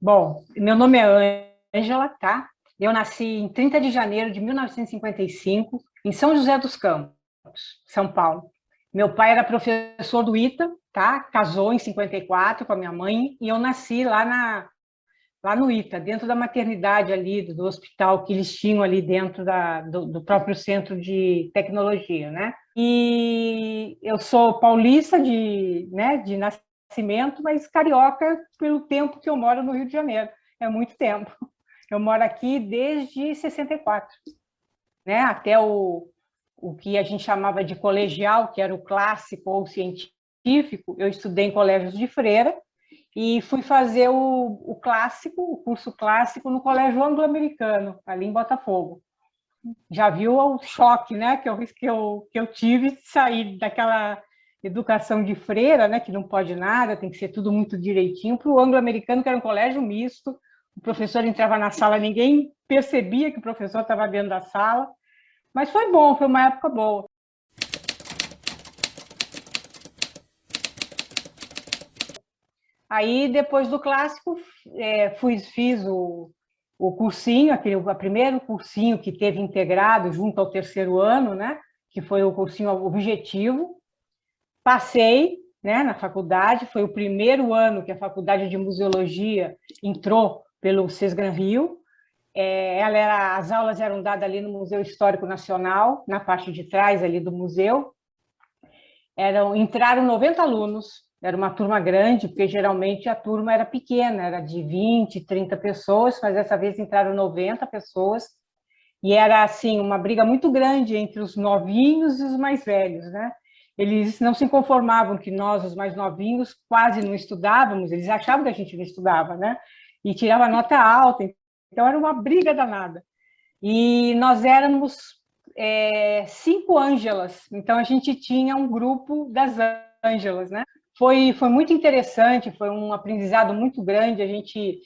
Bom, meu nome é Ângela, tá? Eu nasci em 30 de janeiro de 1955, em São José dos Campos, São Paulo. Meu pai era professor do ITA, tá? Casou em 54 com a minha mãe e eu nasci lá no ITA, dentro da maternidade ali, do hospital que eles tinham ali dentro do próprio centro de tecnologia, né? E eu sou paulista de nascimento, mas carioca pelo tempo que eu moro no Rio de Janeiro. É muito tempo. Eu moro aqui desde 64, né? Até o que a gente chamava de colegial, que era o clássico ou científico, eu estudei em colégios de freira, e fui fazer o clássico, o curso clássico, no Colégio Anglo-Americano, ali em Botafogo. Já viu o choque, né, que eu tive de sair daquela educação de freira, né, que não pode nada, tem que ser tudo muito direitinho, para o anglo-americano, que era um colégio misto, o professor entrava na sala, ninguém percebia que o professor estava dentro da sala, mas foi bom, foi uma época boa. Aí, depois do clássico, fiz o cursinho, o primeiro cursinho que teve integrado junto ao terceiro ano, né? Que foi o cursinho objetivo. Passei, né, na faculdade, foi o primeiro ano que a Faculdade de Museologia entrou pelo Sesgran Rio. As aulas eram dadas ali no Museu Histórico Nacional, na parte de trás ali do museu. Entraram 90 alunos, era uma turma grande, porque geralmente a turma era pequena, era de 20, 30 pessoas, mas dessa vez entraram 90 pessoas, e era assim uma briga muito grande entre os novinhos e os mais velhos, né? Eles não se conformavam que nós, os mais novinhos, quase não estudávamos, eles achavam que a gente não estudava, né? E tirava nota alta, então era uma briga danada. E nós éramos 5 Ângelas, então a gente tinha um grupo das Ângelas, né? Foi muito interessante, foi um aprendizado muito grande. A gente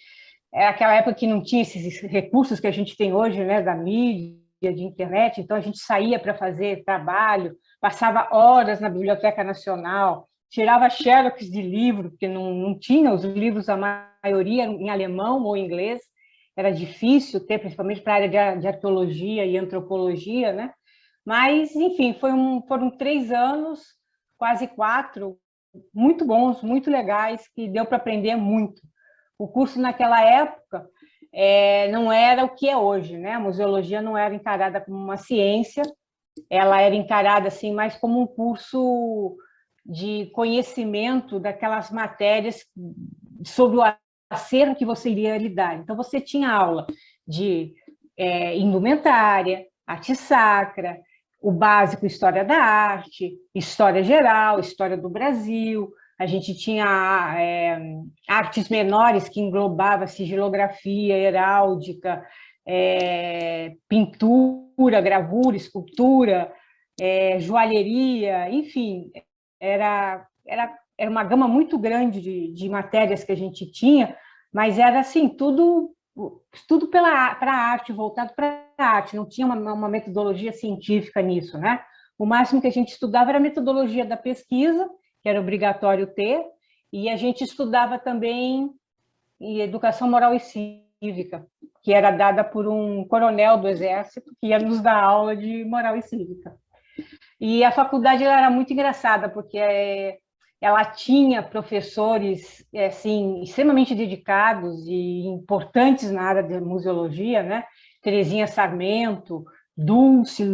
era aquela época que não tinha esses recursos que a gente tem hoje, né, da mídia, de internet, então a gente saía para fazer trabalho, passava horas na Biblioteca Nacional, tirava xerox de livro, porque não tinha os livros, a maioria em alemão ou inglês, era difícil ter, principalmente para a área de arqueologia e antropologia, né? Mas, enfim, foram 3 anos, quase 4, muito bons, muito legais, que deu para aprender muito. O curso naquela época não era o que é hoje, né? A museologia não era encarada como uma ciência, ela era encarada assim mais como um curso de conhecimento daquelas matérias sobre o acervo que você iria lidar. Então, você tinha aula de indumentária, arte sacra, o básico História da Arte, História Geral, História do Brasil. A gente tinha artes menores que englobava sigilografia, heráldica, pintura, gravura, escultura, joalheria, enfim, era uma gama muito grande de matérias que a gente tinha, mas era assim, tudo para a arte, voltado para a arte, não tinha uma metodologia científica nisso, né? O máximo que a gente estudava era a metodologia da pesquisa, que era obrigatório ter, e a gente estudava também educação moral e cívica, que era dada por um coronel do Exército, que ia nos dar aula de moral e cívica. E a faculdade ela era muito engraçada, porque ela tinha professores assim, extremamente dedicados e importantes na área de museologia, né? Terezinha Sarmento, Dulce,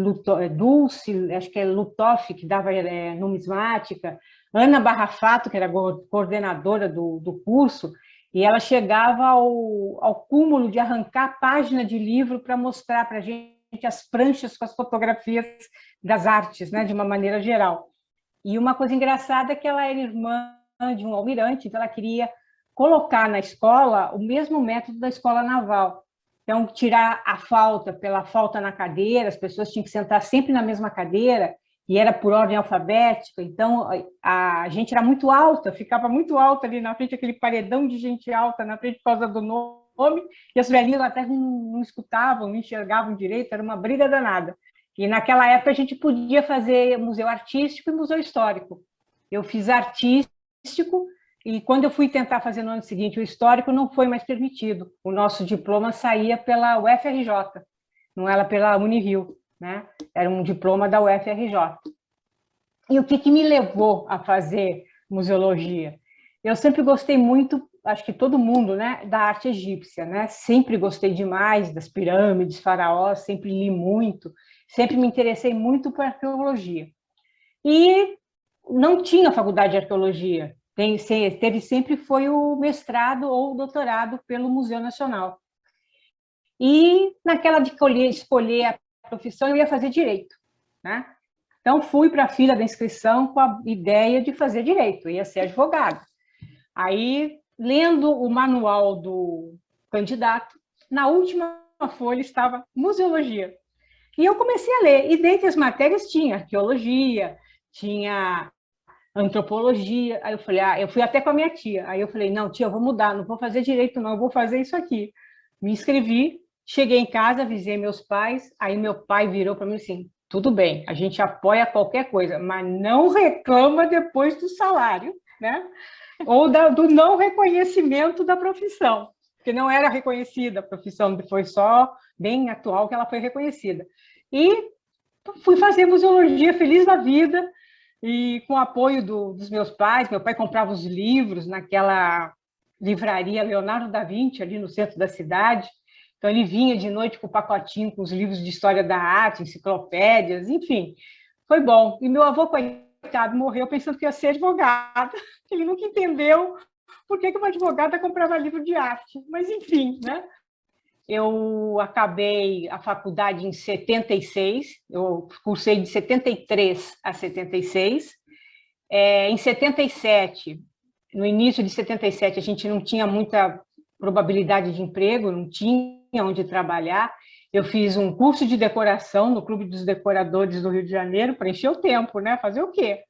acho que é Lutoff, que dava numismática, Ana Barrafato, que era coordenadora do curso, e ela chegava ao cúmulo de arrancar página de livro para mostrar para a gente as pranchas com as fotografias das artes, né, de uma maneira geral. E uma coisa engraçada é que ela era irmã de um almirante, então ela queria colocar na escola o mesmo método da escola naval. Então, tirar a falta pela falta na cadeira, as pessoas tinham que sentar sempre na mesma cadeira, e era por ordem alfabética, então a gente era muito alta, ficava muito alta ali na frente, aquele paredão de gente alta na frente por causa do nome, e as velhinhas até não escutavam, não enxergavam direito, era uma briga danada. E naquela época a gente podia fazer museu artístico e museu histórico. Eu fiz artístico, e quando eu fui tentar fazer no ano seguinte o histórico, não foi mais permitido. O nosso diploma saía pela UFRJ, não era pela Unirio, né? Era um diploma da UFRJ. E o que me levou a fazer museologia? Eu sempre gostei muito, acho que todo mundo, né, da arte egípcia, né? Sempre gostei demais das pirâmides, faraós, sempre li muito, sempre me interessei muito por arqueologia. E não tinha faculdade de arqueologia, teve sempre foi o mestrado ou o doutorado pelo Museu Nacional. E naquela de escolher a profissão, eu ia fazer direito, né? Então, fui para a fila da inscrição com a ideia de fazer direito, ia ser advogada. Aí, lendo o manual do candidato, na última folha estava museologia. E eu comecei a ler, e dentre as matérias tinha arqueologia, tinha antropologia. Aí eu falei, eu fui até com a minha tia. Aí eu falei, não, tia, eu vou mudar, não vou fazer direito, não, eu vou fazer isso aqui. Me inscrevi, cheguei em casa, avisei meus pais, aí meu pai virou para mim assim, tudo bem, a gente apoia qualquer coisa, mas não reclama depois do salário, né? Ou do não reconhecimento da profissão, porque não era reconhecida a profissão, foi só bem atual que ela foi reconhecida. E fui fazer museologia feliz da vida, e com o apoio dos meus pais. Meu pai comprava os livros naquela livraria Leonardo da Vinci, ali no centro da cidade. Então, ele vinha de noite com o pacotinho com os livros de história da arte, enciclopédias, enfim. Foi bom. E meu avô, coitado, morreu pensando que ia ser advogada. Ele nunca entendeu por que uma advogada comprava livro de arte. Mas, enfim, né? Eu acabei a faculdade em 76, eu cursei de 73 a 76. Em 77, no início de 77, a gente não tinha muita probabilidade de emprego, não tinha onde trabalhar. Eu fiz um curso de decoração no Clube dos Decoradores do Rio de Janeiro, para encher o tempo, né? Fazer o quê?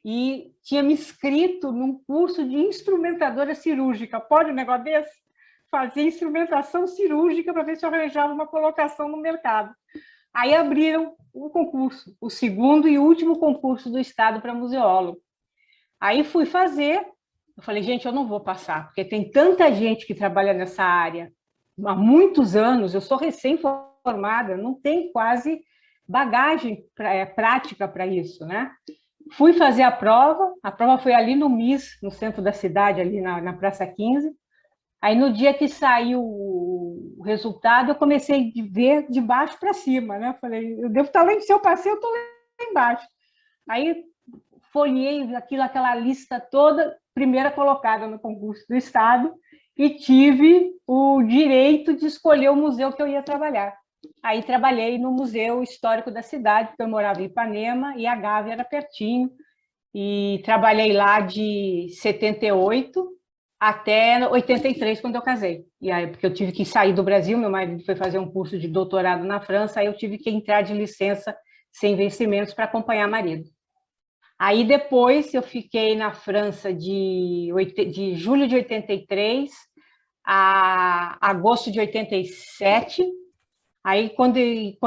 E tinha me inscrito num curso de instrumentadora cirúrgica. Pode um negócio desse? Fazer instrumentação cirúrgica para ver se eu arranjava uma colocação no mercado. Aí abriram o concurso, o segundo e último concurso do Estado para museólogo. Aí fui fazer, eu falei, gente, eu não vou passar, porque tem tanta gente que trabalha nessa área há muitos anos, eu sou recém-formada, não tem quase bagagem prática para isso, né? Fui fazer a prova foi ali no MIS, no centro da cidade, ali na Praça 15. Aí, no dia que saiu o resultado, eu comecei a ver de baixo para cima, né? Falei, eu devo estar lá, se eu passei, eu estou lá embaixo. Aí, folhei aquela lista toda, primeira colocada no concurso do Estado, e tive o direito de escolher o museu que eu ia trabalhar. Aí, trabalhei no Museu Histórico da cidade, porque eu morava em Ipanema, e a Gávea era pertinho, e trabalhei lá de 78 até 83, quando eu casei. E aí, porque eu tive que sair do Brasil, meu marido foi fazer um curso de doutorado na França, aí eu tive que entrar de licença sem vencimentos para acompanhar marido. Aí depois eu fiquei na França de julho de 83 a agosto de 87. Aí quando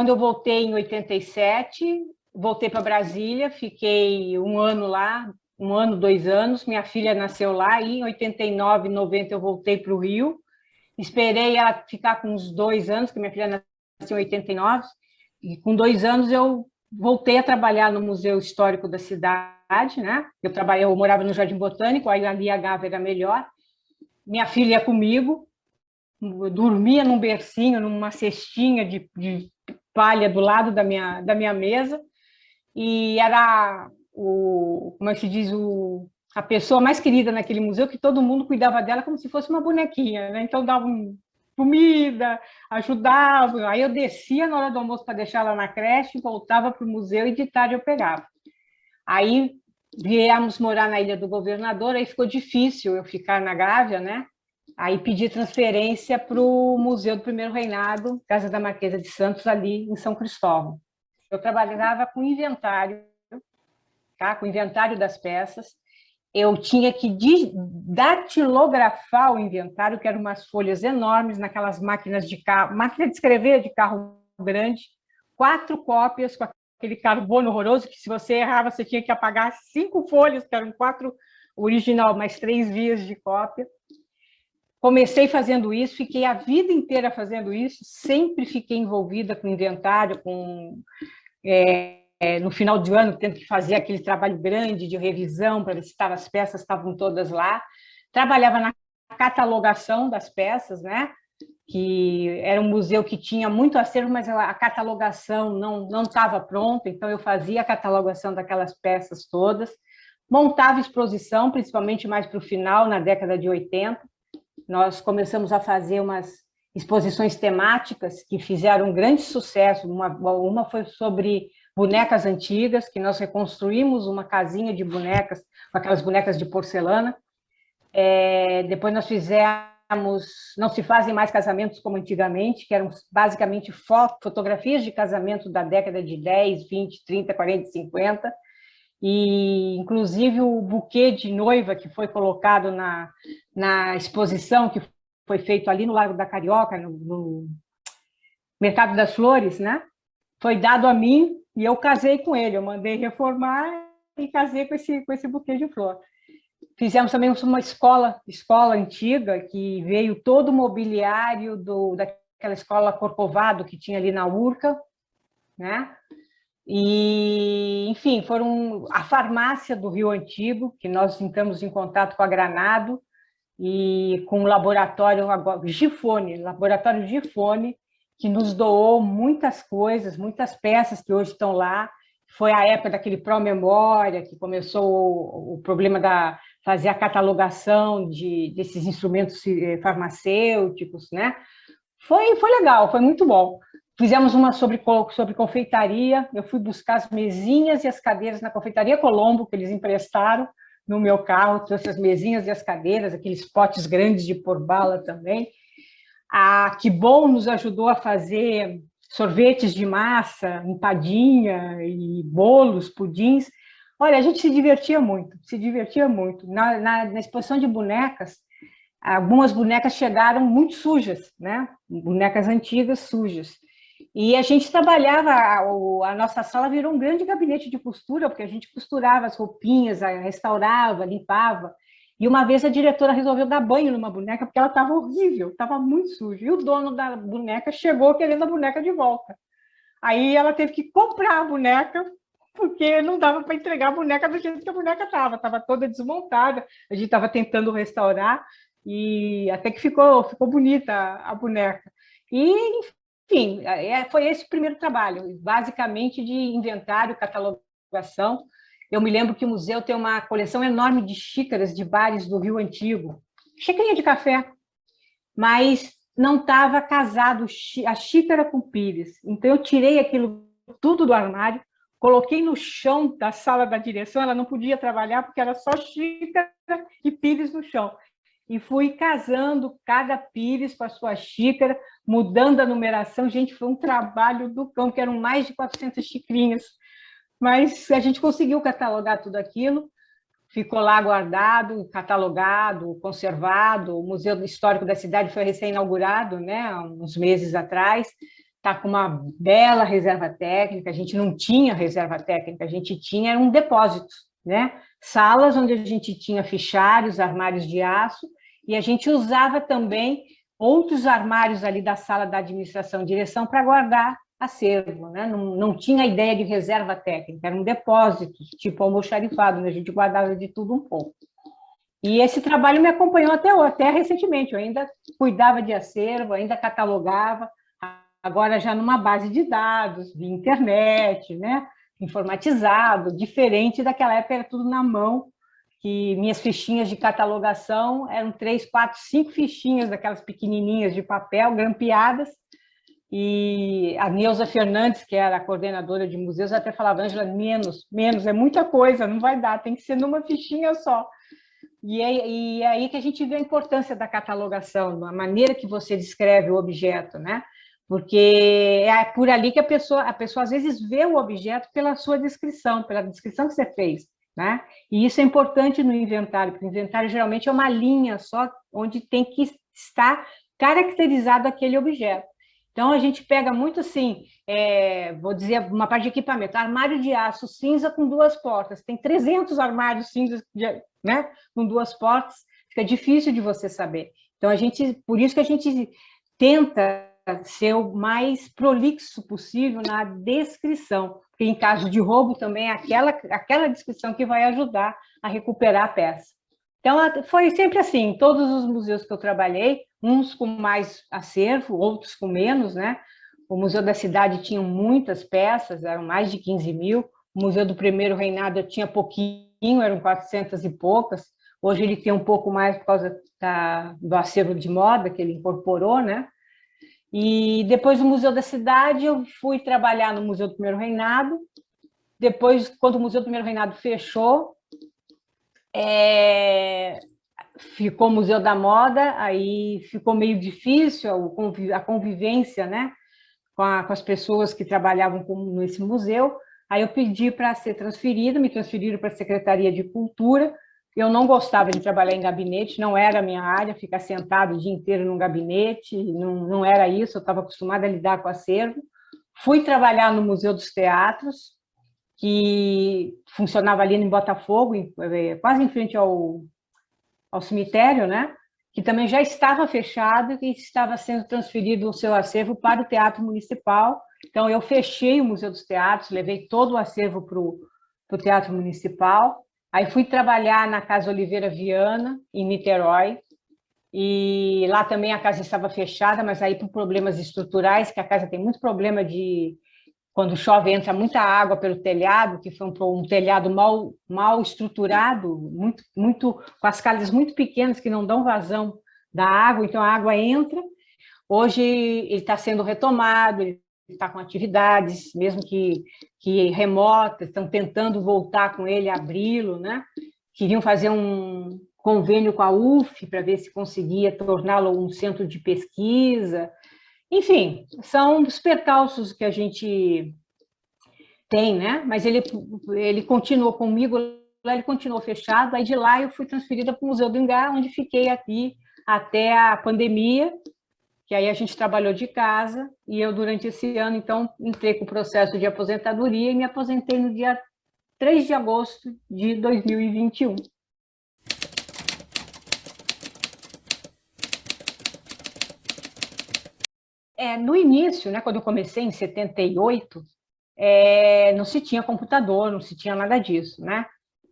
eu voltei em 87, voltei para Brasília, fiquei um ano lá, 1 ano, 2 anos, minha filha nasceu lá, e em 89, 90 eu voltei para o Rio, esperei ela ficar com uns 2 anos, que minha filha nasceu em 89, e com 2 anos eu voltei a trabalhar no Museu Histórico da cidade, né? Eu morava no Jardim Botânico, aí ali a Gávea era melhor, minha filha ia comigo, dormia num bercinho, numa cestinha de palha do lado da minha mesa, e era como é que se diz, a pessoa mais querida naquele museu, que todo mundo cuidava dela como se fosse uma bonequinha, né? Então dava comida, ajudava, aí eu descia na hora do almoço para deixar ela na creche, voltava para o museu e de tarde eu pegava. Aí viemos morar na Ilha do Governador, aí ficou difícil eu ficar na Gávea, né? Aí pedi transferência para o Museu do Primeiro Reinado, Casa da Marquesa de Santos, ali em São Cristóvão. Eu trabalhava com inventário, tá? Com inventário das peças. Eu tinha que datilografar o inventário, que eram umas folhas enormes, naquelas máquinas de carro, máquina de escrever de carro grande, 4 cópias com aquele carbono horroroso, que se você errava, você tinha que apagar 5 folhas, que eram original, mais 3 vias de cópia. Comecei fazendo isso, fiquei a vida inteira fazendo isso, sempre fiquei envolvida com inventário, no final de ano, tendo que fazer aquele trabalho grande de revisão para ver se as peças estavam todas lá. Trabalhava na catalogação das peças, né? Que era um museu que tinha muito acervo, mas a catalogação não estava pronta, então eu fazia a catalogação daquelas peças todas, montava exposição, principalmente mais para o final, na década de 80. Nós começamos a fazer umas exposições temáticas que fizeram um grande sucesso. Uma foi sobre bonecas antigas, que nós reconstruímos uma casinha de bonecas, com aquelas bonecas de porcelana. Depois nós fizemos Não se fazem mais casamentos como antigamente, que eram basicamente fotografias de casamento da década de 10, 20, 30, 40, 50, e inclusive o buquê de noiva que foi colocado na exposição que foi feito ali no Largo da Carioca, no Mercado das Flores, né? Foi dado a mim e eu casei com ele, eu mandei reformar e casei com esse buquê de flor. Fizemos também uma escola antiga, que veio todo o mobiliário daquela escola Corcovado que tinha ali na Urca, né? E, enfim, foram a farmácia do Rio Antigo, que nós entramos em contato com a Granado, e com o laboratório laboratório Gifone, que nos doou muitas coisas, muitas peças que hoje estão lá. Foi a época daquele pró-memória, que começou o problema fazer a catalogação desses instrumentos farmacêuticos, né? Foi legal, foi muito bom. Fizemos uma sobre confeitaria, eu fui buscar as mesinhas e as cadeiras na Confeitaria Colombo, que eles emprestaram no meu carro, trouxe as mesinhas e as cadeiras, aqueles potes grandes de pôr bala também. A Que Bom nos ajudou a fazer sorvetes de massa, empadinha e bolos, pudins. Olha, a gente se divertia muito, se divertia muito. Na exposição de bonecas, algumas bonecas chegaram muito sujas, né? Bonecas antigas sujas. E a gente trabalhava, a nossa sala virou um grande gabinete de costura, porque a gente costurava as roupinhas, restaurava, limpava. E uma vez a diretora resolveu dar banho numa boneca, porque ela estava horrível, estava muito suja. E o dono da boneca chegou querendo a boneca de volta. Aí ela teve que comprar a boneca, porque não dava para entregar a boneca do jeito que a boneca estava toda desmontada. A gente estava tentando restaurar, e até que ficou bonita a boneca. E, enfim, foi esse o primeiro trabalho, basicamente de inventário, catalogação. Eu me lembro que o museu tem uma coleção enorme de xícaras de bares do Rio Antigo, xícarinha de café, mas não estava casado a xícara com pires. Então, eu tirei aquilo tudo do armário, coloquei no chão da sala da direção, ela não podia trabalhar porque era só xícara e pires no chão. E fui casando cada pires com a sua xícara, mudando a numeração. Gente, foi um trabalho do cão, que eram mais de 400 xicrinhas. Mas a gente conseguiu catalogar tudo aquilo, ficou lá guardado, catalogado, conservado. O Museu Histórico da cidade foi recém-inaugurado, né, uns meses atrás. Está com uma bela reserva técnica. A gente não tinha reserva técnica, a gente tinha um depósito, né? Salas onde a gente tinha fichários, armários de aço, e a gente usava também outros armários ali da sala da administração e direção para guardar acervo, né? Não tinha ideia de reserva técnica, era um depósito, tipo almoxarifado, onde a gente guardava de tudo um pouco. E esse trabalho me acompanhou até recentemente, eu ainda cuidava de acervo, ainda catalogava, agora já numa base de dados, de internet, né? Informatizado, diferente daquela época, era tudo na mão, que minhas fichinhas de catalogação eram 3, 4, 5 fichinhas daquelas pequenininhas de papel, grampeadas, e a Neuza Fernandes, que era a coordenadora de museus, até falava: Ângela, menos, é muita coisa, não vai dar, tem que ser numa fichinha só. E é aí que a gente vê a importância da catalogação, a maneira que você descreve o objeto, né? Porque é por ali que a pessoa às vezes vê o objeto pela sua descrição, pela descrição que você fez, né? E isso é importante no inventário, porque o inventário geralmente é uma linha só, onde tem que estar caracterizado aquele objeto. Então, a gente pega muito assim, vou dizer, uma parte de equipamento, armário de aço cinza com 2 portas. Tem 300 armários cinzas, né, com 2 portas, fica difícil de você saber. Então, por isso que a gente tenta ser o mais prolixo possível na descrição, porque em caso de roubo também é aquela descrição que vai ajudar a recuperar a peça. Então, foi sempre assim, em todos os museus que eu trabalhei, uns com mais acervo, outros com menos, né? O Museu da Cidade tinha muitas peças, eram mais de 15 mil. O Museu do Primeiro Reinado tinha pouquinho, eram 400 e poucas. Hoje ele tem um pouco mais por causa do acervo de moda que ele incorporou, né? E depois do Museu da Cidade, eu fui trabalhar no Museu do Primeiro Reinado. Depois, quando o Museu do Primeiro Reinado fechou, ficou o Museu da Moda, aí ficou meio difícil a convivência, né, com as pessoas que trabalhavam nesse museu. Aí eu pedi para ser transferida, me transferiram para a Secretaria de Cultura. Eu não gostava de trabalhar em gabinete, não era a minha área, ficar sentado o dia inteiro num gabinete, não era isso, eu estava acostumada a lidar com acervo. Fui trabalhar no Museu dos Teatros, que funcionava ali em Botafogo, quase em frente ao cemitério, né? Que também já estava fechado e estava sendo transferido o seu acervo para o Teatro Municipal. Então, eu fechei o Museu dos Teatros, levei todo o acervo para o Teatro Municipal. Aí fui trabalhar na Casa Oliveira Viana, em Niterói, e lá também a casa estava fechada, mas aí por problemas estruturais, que a casa tem muito problema de quando chove entra muita água pelo telhado, que foi um telhado mal estruturado, muito com as calhas muito pequenas que não dão vazão da água, então a água entra. Hoje ele está sendo retomado, ele está com atividades, mesmo que remotas, estão tentando voltar com ele, abri-lo, né? Queriam fazer um convênio com a UF para ver se conseguia torná-lo um centro de pesquisa. Enfim, são os percalços que a gente tem, né? Mas ele continuou comigo, lá ele continuou fechado, aí de lá eu fui transferida para o Museu do Ingá, onde fiquei aqui até a pandemia, que aí a gente trabalhou de casa, e eu durante esse ano, então, entrei com o processo de aposentadoria e me aposentei no dia 3 de agosto de 2021. No início, né, quando eu comecei em 78, não se tinha computador, não se tinha nada disso, né?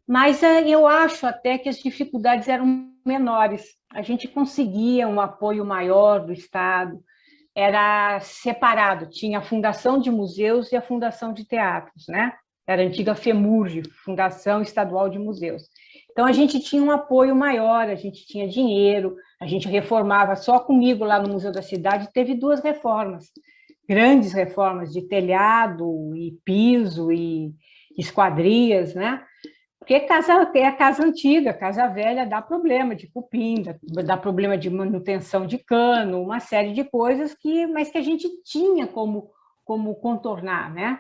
Mas eu acho até que as dificuldades eram menores. A gente conseguia um apoio maior do Estado, era separado, tinha a Fundação de Museus e a Fundação de Teatros, né? Era a antiga FEMURG, Fundação Estadual de Museus. Então, a gente tinha um apoio maior, a gente tinha dinheiro, a gente reformava. Só comigo lá no Museu da Cidade teve 2 reformas, grandes reformas de telhado e piso e esquadrias, né? Porque é a casa antiga, casa velha, dá problema de cupim, dá problema de manutenção de cano, uma série de coisas mas que a gente tinha como contornar, né?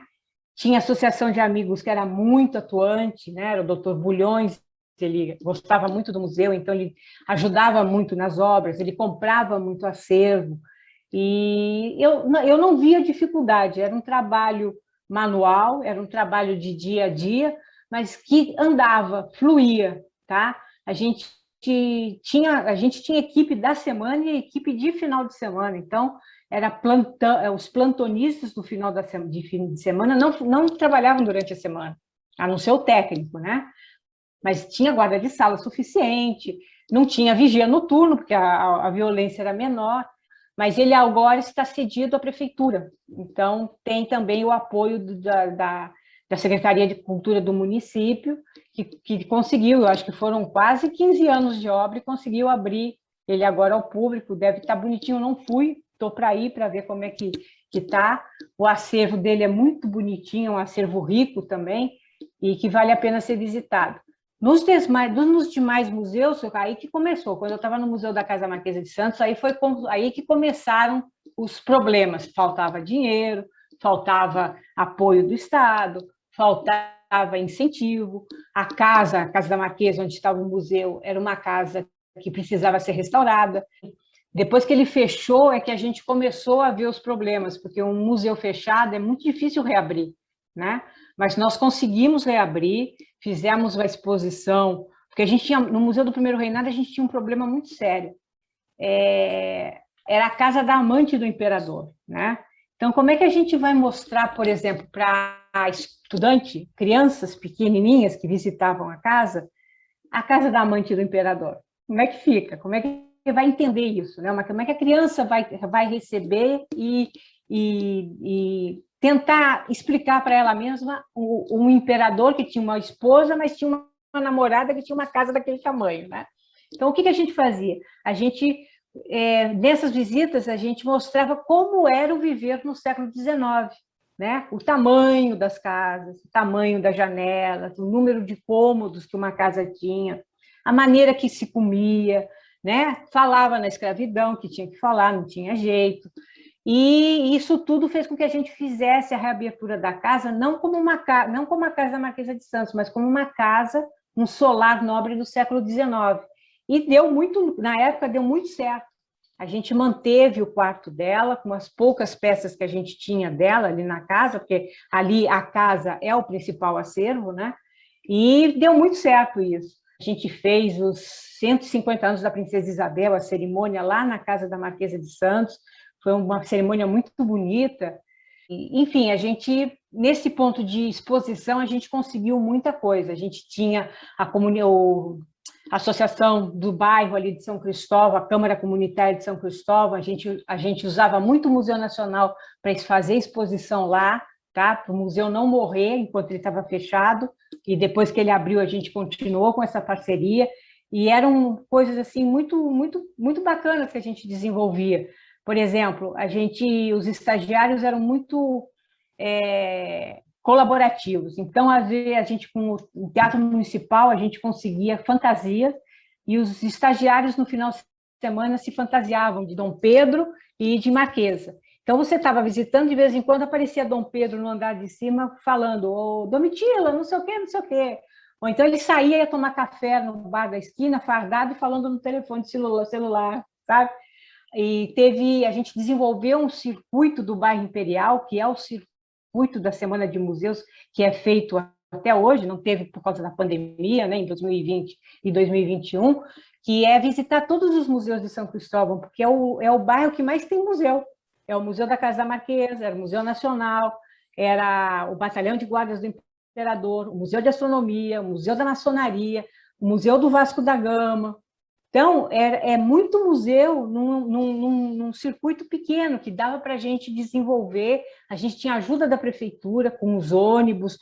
Tinha associação de amigos que era muito atuante, né? Era o doutor Bulhões, ele gostava muito do museu, então ele ajudava muito nas obras, ele comprava muito acervo, e eu não via dificuldade, era um trabalho manual, era um trabalho de dia a dia, mas que andava, fluía, tá? A gente tinha equipe da semana e equipe de final de semana, então era os plantonistas do final de fim de semana não trabalhavam durante a semana, a não ser o técnico, né? Mas tinha guarda de sala suficiente, não tinha vigia noturno, porque a violência era menor, mas ele agora está cedido à prefeitura, então tem também o apoio da Secretaria de Cultura do município, que conseguiu, eu acho que foram quase 15 anos de obra, e conseguiu abrir ele agora ao público, deve estar bonitinho, não fui, estou para ir para ver como é que está, o acervo dele é muito bonitinho, um acervo rico também, e que vale a pena ser visitado. Nos demais museus, aí que começou, quando eu estava no Museu da Casa Marquesa de Santos, aí foi aí que começaram os problemas, faltava dinheiro, faltava apoio do Estado, faltava incentivo, a casa da Marquesa, onde estava o museu, era uma casa que precisava ser restaurada, Depois que ele fechou, é que a gente começou a ver os problemas, porque um museu fechado é muito difícil reabrir, né? Mas nós conseguimos reabrir, fizemos a exposição, porque a gente tinha, no Museu do Primeiro Reinado, a gente tinha um problema muito sério. Era a casa da amante do imperador, né? Então, como é que a gente vai mostrar, por exemplo, para estudante, crianças pequenininhas que visitavam a casa da amante do imperador? Como é que fica? Como é que vai entender isso, né? Como é que a criança vai receber e tentar explicar para ela mesma um imperador que tinha uma esposa, mas tinha uma namorada que tinha uma casa daquele tamanho, né? Então, o que a gente fazia? A gente, nessas visitas, a gente mostrava como era o viver no século XIX, né? O tamanho das casas, o tamanho das janelas, o número de cômodos que uma casa tinha, a maneira que se comia, né? Falava na escravidão, que tinha que falar, não tinha jeito. E isso tudo fez com que a gente fizesse a reabertura da casa, não como a casa da Marquesa de Santos, mas como uma casa, um solar nobre do século XIX. E deu muito, na época, deu muito certo. A gente manteve o quarto dela, com as poucas peças que a gente tinha dela ali na casa, porque ali a casa é o principal acervo, né? E deu muito certo isso. A gente fez os 150 anos da Princesa Isabel, a cerimônia lá na casa da Marquesa de Santos, foi uma cerimônia muito bonita. Enfim, a gente, nesse ponto de exposição, a gente conseguiu muita coisa. A gente tinha a associação do bairro ali de São Cristóvão, a Câmara Comunitária de São Cristóvão, a gente usava muito o Museu Nacional para fazer exposição lá, tá? Para o museu não morrer enquanto ele estava fechado, e depois que ele abriu, a gente continuou com essa parceria, e eram coisas assim muito bacanas que a gente desenvolvia. Por exemplo, os estagiários eram muito colaborativos. Então, às vezes, a gente, com o Teatro Municipal, a gente conseguia fantasia, e os estagiários, no final de semana, se fantasiavam de Dom Pedro e de Marquesa. Então, você estava visitando, de vez em quando aparecia Dom Pedro no andar de cima, falando, ô, Domitila, não sei o quê, não sei o quê. Ou então ele saía e ia tomar café no bar da esquina, fardado, e falando no telefone de celular, sabe? A gente desenvolveu um circuito do bairro Imperial, que é o circuito da Semana de Museus, que é feito até hoje, não teve por causa da pandemia, né, em 2020 e 2021, que é visitar todos os museus de São Cristóvão, porque é o bairro que mais tem museu. É o Museu da Casa da Marquesa, era o Museu Nacional, era o Batalhão de Guardas do Imperador, o Museu de Astronomia, o Museu da Maçonaria, o Museu do Vasco da Gama. Então, é muito museu num circuito pequeno, que dava para a gente desenvolver. A gente tinha ajuda da prefeitura com os ônibus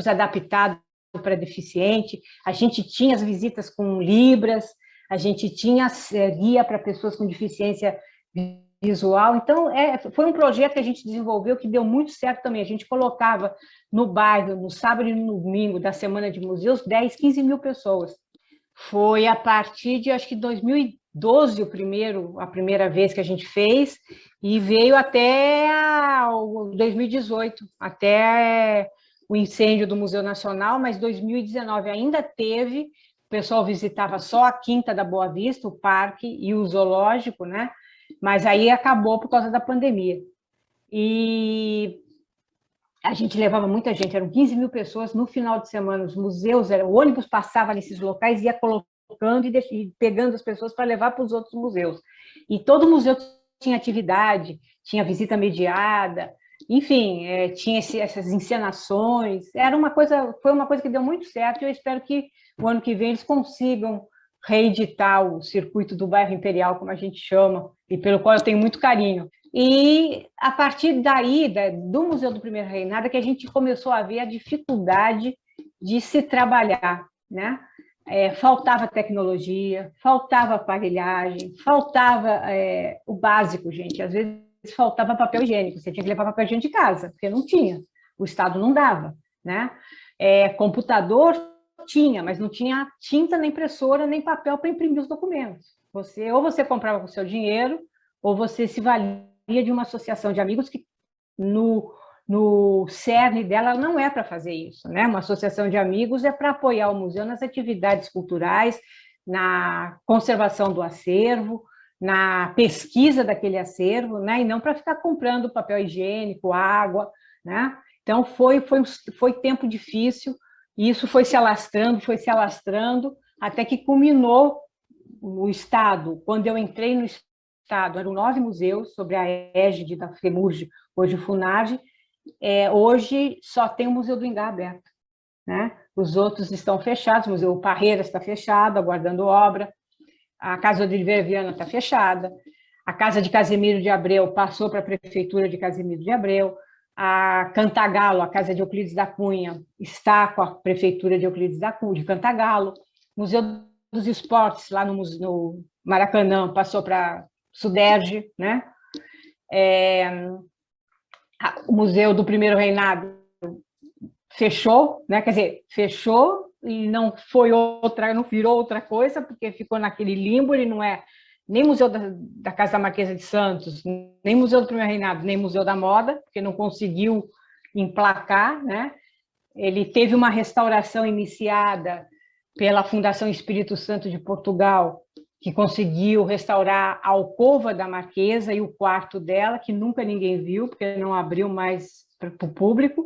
adaptados para deficiente, a gente tinha as visitas com libras, a gente tinha guia para pessoas com deficiência visual. Então, foi um projeto que a gente desenvolveu que deu muito certo também. A gente colocava no bairro, no sábado e no domingo da Semana de Museus, 10, 15 mil pessoas. Foi a partir de, acho que 2012, a primeira vez que a gente fez, e veio até 2018, até o incêndio do Museu Nacional, mas 2019 ainda teve, o pessoal visitava só a Quinta da Boa Vista, o parque e o zoológico, né? Mas aí acabou por causa da pandemia. E a gente levava muita gente, eram 15 mil pessoas no final de semana, os museus, o ônibus passava nesses locais, ia colocando e pegando as pessoas para levar para os outros museus. E todo museu tinha atividade, tinha visita mediada, enfim, tinha essas encenações, foi uma coisa que deu muito certo, e eu espero que o ano que vem eles consigam reeditar o circuito do bairro Imperial, como a gente chama, e pelo qual eu tenho muito carinho. E a partir daí, do Museu do Primeiro Reinado, é que a gente começou a ver a dificuldade de se trabalhar, né? Faltava tecnologia, faltava aparelhagem, faltava o básico, gente. Às vezes faltava papel higiênico, você tinha que levar papel higiênico de casa, porque não tinha, o Estado não dava, né? Computador tinha, mas não tinha tinta, nem impressora, nem papel para imprimir os documentos. Ou você comprava com o seu dinheiro, ou você se valia de uma associação de amigos que no cerne dela não é para fazer isso, né? Uma associação de amigos é para apoiar o museu nas atividades culturais, na conservação do acervo, na pesquisa daquele acervo, né? E não para ficar comprando papel higiênico, água, né? Então, foi tempo difícil, e isso foi se alastrando, até que culminou o Estado. Quando eu entrei no Estado, eram 9 museus, sobre a égide da FEMURG, hoje FUNARG. Hoje só tem o Museu do Ingá aberto, né? Os outros estão fechados, o Museu Parreiras está fechado, aguardando obra, a Casa de Oliveira Viana está fechada, a Casa de Casimiro de Abreu passou para a Prefeitura de Casimiro de Abreu, a Cantagalo, a Casa de Euclides da Cunha, está com a Prefeitura de Euclides da Cunha, de Cantagalo. Museu dos Esportes, lá no Maracanã, passou para Suderge, né? O Museu do Primeiro Reinado fechou, né? Quer dizer, fechou e não virou outra coisa, porque ficou naquele limbo. Ele não é nem Museu da Casa da Marquesa de Santos, nem Museu do Primeiro Reinado, nem Museu da Moda, porque não conseguiu emplacar, né? Ele teve uma restauração iniciada pela Fundação Espírito Santo de Portugal, que conseguiu restaurar a alcova da Marquesa e o quarto dela, que nunca ninguém viu, porque não abriu mais para o público.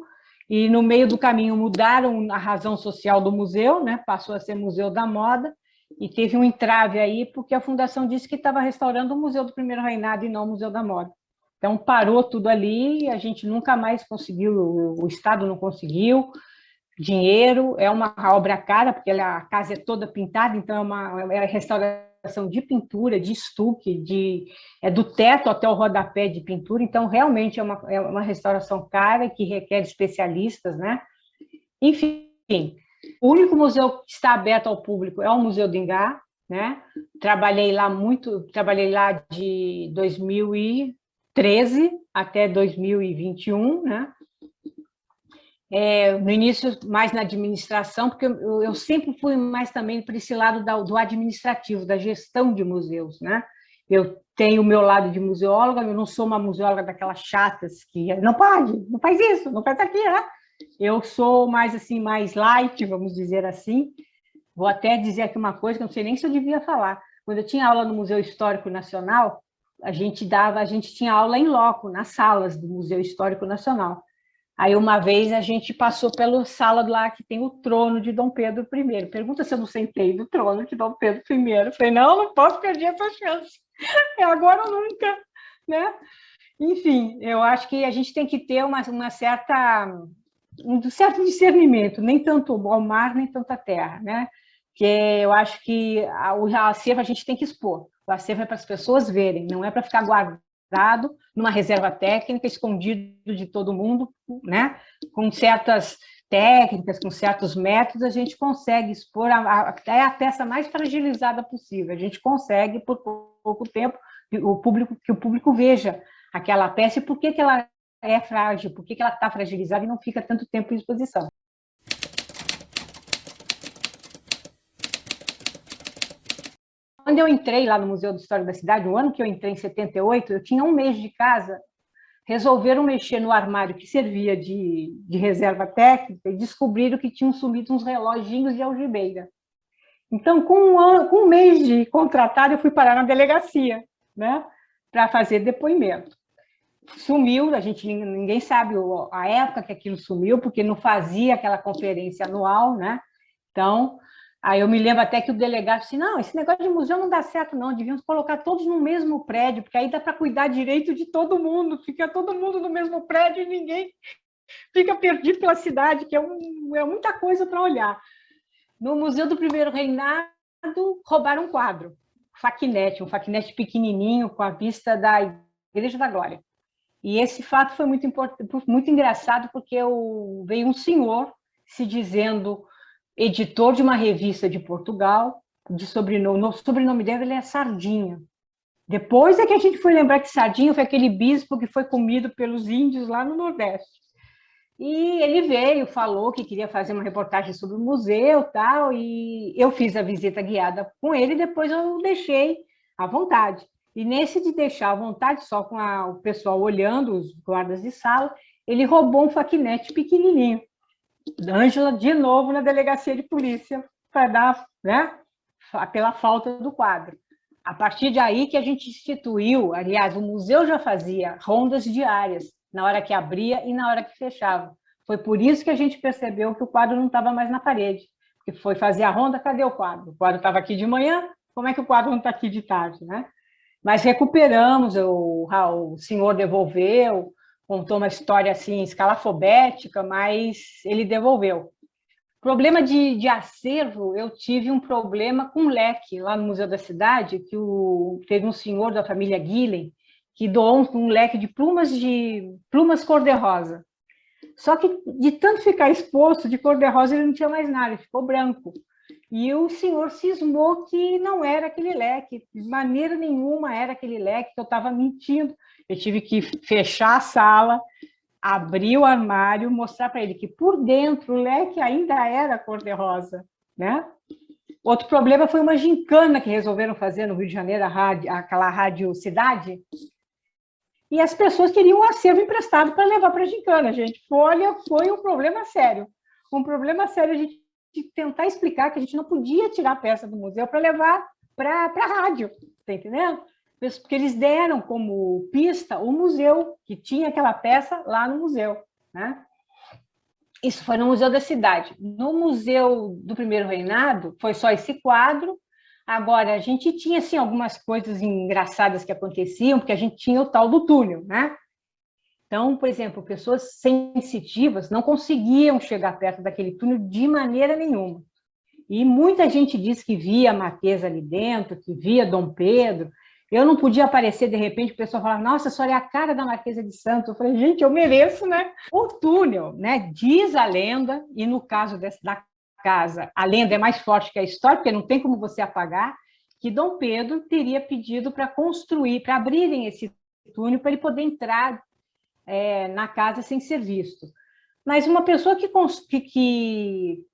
E no meio do caminho mudaram a razão social do museu, né? Passou a ser Museu da Moda, e teve um entrave aí, porque a Fundação disse que estava restaurando o Museu do Primeiro Reinado e não o Museu da Moda. Então, parou tudo ali, a gente nunca mais conseguiu, o Estado não conseguiu dinheiro, é uma obra cara, porque a casa é toda pintada, então é restauração de pintura, de estuque, do teto até o rodapé de pintura, então realmente é uma restauração cara que requer especialistas, né? Enfim, o único museu que está aberto ao público é o Museu do Ingá, né? Trabalhei lá de 2013 até 2021, né? No início, mais na administração, porque eu sempre fui mais também para esse lado do administrativo, da gestão de museus, né? Eu tenho o meu lado de museóloga, eu não sou uma museóloga daquelas chatas que não pode, não faz isso, não faz aquilo, né? Eu sou mais assim, mais light, vamos dizer assim. Vou até dizer aqui uma coisa que eu não sei nem se eu devia falar. Quando eu tinha aula no Museu Histórico Nacional, a gente tinha aula em loco, nas salas do Museu Histórico Nacional. Aí, uma vez, a gente passou pela sala lá que tem o trono de Dom Pedro I. Pergunta se eu não sentei no trono de Dom Pedro I. Eu falei, não posso perder essa chance. É agora ou nunca, né? Enfim, eu acho que a gente tem que ter um certo discernimento, nem tanto ao mar, nem tanto à terra, né? Porque eu acho que o acervo a gente tem que expor. O acervo é para as pessoas verem, não é para ficar guardado numa reserva técnica, escondido de todo mundo, né? Com certas técnicas, com certos métodos, a gente consegue expor até a peça mais fragilizada possível. A gente consegue, por pouco tempo, que o público veja aquela peça e por que ela é frágil, por que ela está fragilizada e não fica tanto tempo em exposição. Quando eu entrei lá no Museu de História da Cidade, o ano que eu entrei, em 78, eu tinha um mês de casa, resolveram mexer no armário que servia de reserva técnica e descobriram que tinham sumido uns reloginhos de algibeira. Então, com um mês de contratado, eu fui parar na delegacia, né, para fazer depoimento. Sumiu, ninguém sabe a época que aquilo sumiu, porque não fazia aquela conferência anual, né? Então, aí eu me lembro até que o delegado disse, não, esse negócio de museu não dá certo, não, devíamos colocar todos no mesmo prédio, porque aí dá para cuidar direito de todo mundo, fica todo mundo no mesmo prédio e ninguém fica perdido pela cidade, que é muita coisa para olhar. No Museu do Primeiro Reinado, roubaram um quadro, um faquinete pequenininho, com a vista da Igreja da Glória. E esse fato foi muito engraçado, porque veio um senhor se dizendo editor de uma revista de Portugal, o sobrenome dele ele é Sardinha. Depois é que a gente foi lembrar que Sardinha foi aquele bispo que foi comido pelos índios lá no Nordeste. E ele veio, falou que queria fazer uma reportagem sobre o museu, tal, e eu fiz a visita guiada com ele, e depois eu deixei à vontade. E nesse de deixar à vontade, só com o pessoal olhando, os guardas de sala, ele roubou um faquinete pequenininho. Ângela, de novo, na delegacia de polícia, para dar, né, pela falta do quadro. A partir daí que a gente instituiu, aliás, o museu já fazia rondas diárias, na hora que abria e na hora que fechava. Foi por isso que a gente percebeu que o quadro não estava mais na parede. Porque foi fazer a ronda, cadê o quadro? O quadro estava aqui de manhã, como é que o quadro não está aqui de tarde, né? Mas recuperamos, o senhor devolveu, contou uma história assim, escalafobética, mas ele devolveu. Problema de acervo, eu tive um problema com leque lá no Museu da Cidade, que teve um senhor da família Guilhem que doou um leque de plumas cor-de-rosa. Só que de tanto ficar exposto de cor-de-rosa, ele não tinha mais nada, ele ficou branco. E o senhor cismou que não era aquele leque, de maneira nenhuma era aquele leque, que eu estava mentindo. Eu tive que fechar a sala, abrir o armário, mostrar para ele que por dentro o leque ainda era cor-de-rosa, né? Outro problema foi uma gincana que resolveram fazer no Rio de Janeiro, aquela Rádio Cidade, e as pessoas queriam um acervo emprestado para levar para a gincana, gente. Foi um problema sério. Um problema sério a gente tentar explicar que a gente não podia tirar a peça do museu para levar para a rádio, tá entendendo? Porque eles deram como pista o museu, que tinha aquela peça lá no museu, né? Isso foi no Museu da Cidade. No Museu do Primeiro Reinado, foi só esse quadro. Agora, a gente tinha, assim, algumas coisas engraçadas que aconteciam, porque a gente tinha o tal do túnel, né? Então, por exemplo, pessoas sensitivas não conseguiam chegar perto daquele túnel de maneira nenhuma. E muita gente diz que via a Marquesa ali dentro, que via Dom Pedro. Eu não podia aparecer, de repente, o pessoal falava, nossa, a senhora é a cara da Marquesa de Santos. Eu falei, gente, eu mereço, né? O túnel, né? Diz a lenda, e no caso da casa, a lenda é mais forte que a história, porque não tem como você apagar, que Dom Pedro teria pedido para construir, para abrirem esse túnel, para ele poder entrar na casa sem ser visto. Mas uma pessoa que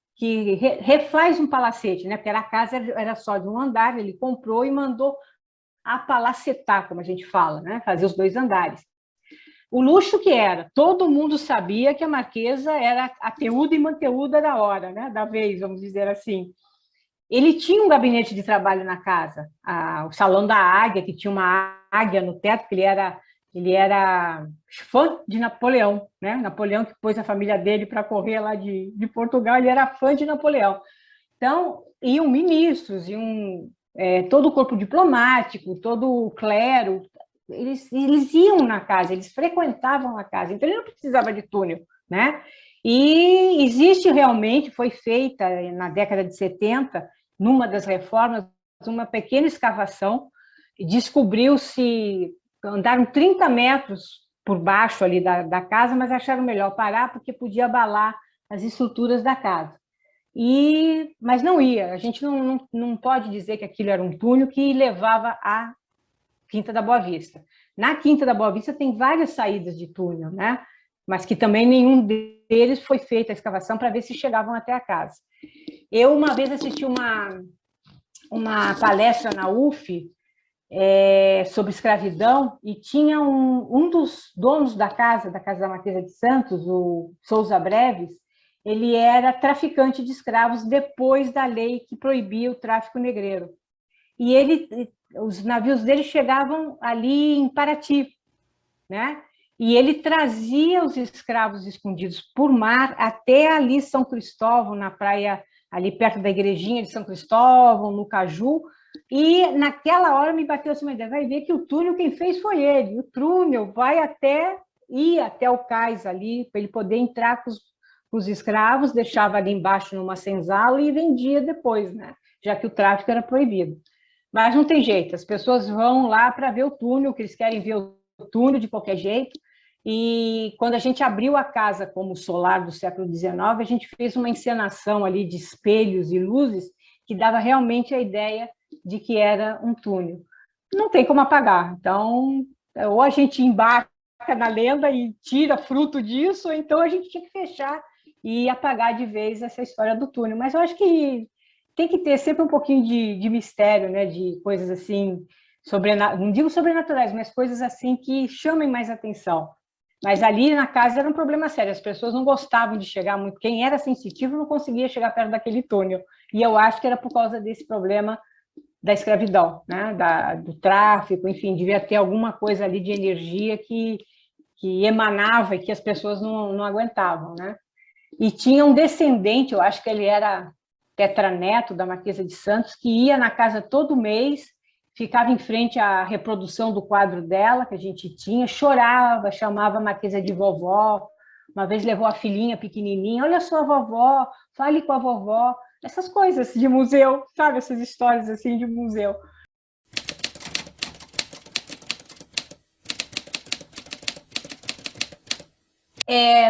refaz um palacete, né? Porque a casa era só de um andar, ele comprou e mandou apalacetar, como a gente fala, né? Fazer os 2 andares. O luxo que era, todo mundo sabia que a Marquesa era ateuda e manteúda da hora, né? Da vez, vamos dizer assim. Ele tinha um gabinete de trabalho na casa, o Salão da Águia, que tinha uma águia no teto, porque ele era fã de Napoleão, né? Napoleão que pôs a família dele para correr lá de Portugal, ele era fã de Napoleão. Então, iam ministros, todo o corpo diplomático, todo o clero, eles iam na casa, eles frequentavam a casa, então ele não precisava de túnel, né? E existe realmente, foi feita na década de 70, numa das reformas, uma pequena escavação, e descobriu-se, andaram 30 metros por baixo ali da casa, mas acharam melhor parar porque podia abalar as estruturas da casa. Mas não ia, a gente não pode dizer que aquilo era um túnel que levava à Quinta da Boa Vista. Na Quinta da Boa Vista tem várias saídas de túnel, né? Mas que também nenhum deles foi feita a escavação para ver se chegavam até a casa. Eu uma vez assisti uma palestra na UF sobre escravidão e tinha um dos donos da casa da Marquesa de Santos, o Souza Breves, ele era traficante de escravos depois da lei que proibia o tráfico negreiro. E os navios dele chegavam ali em Paraty, né? E ele trazia os escravos escondidos por mar até ali São Cristóvão, na praia, ali perto da igrejinha de São Cristóvão, no Caju, e naquela hora me bateu assim uma ideia, vai ver que o túnel quem fez foi ele, o túnel ia até o cais ali, para ele poder entrar com os escravos, deixava ali embaixo numa senzala e vendia depois, né? Já que o tráfico era proibido. Mas não tem jeito, as pessoas vão lá para ver o túnel, que eles querem ver o túnel de qualquer jeito. E quando a gente abriu a casa como solar do século XIX, a gente fez uma encenação ali de espelhos e luzes que dava realmente a ideia de que era um túnel. Não tem como apagar, então ou a gente embarca na lenda e tira fruto disso, ou então a gente tinha que fechar e apagar de vez essa história do túnel. Mas eu acho que tem que ter sempre um pouquinho de mistério, né? De coisas assim, não digo sobrenaturais, mas coisas assim que chamem mais atenção. Mas ali na casa era um problema sério, as pessoas não gostavam de chegar muito, quem era sensitivo não conseguia chegar perto daquele túnel. E eu acho que era por causa desse problema da escravidão, né? Do tráfico, enfim, devia ter alguma coisa ali de energia que emanava e que as pessoas não aguentavam, né? E tinha um descendente, eu acho que ele era tetraneto da Marquesa de Santos, que ia na casa todo mês, ficava em frente à reprodução do quadro dela, que a gente tinha, chorava, chamava a Marquesa de vovó, uma vez levou a filhinha pequenininha, olha só a vovó, fale com a vovó, essas coisas de museu, sabe, essas histórias assim de museu.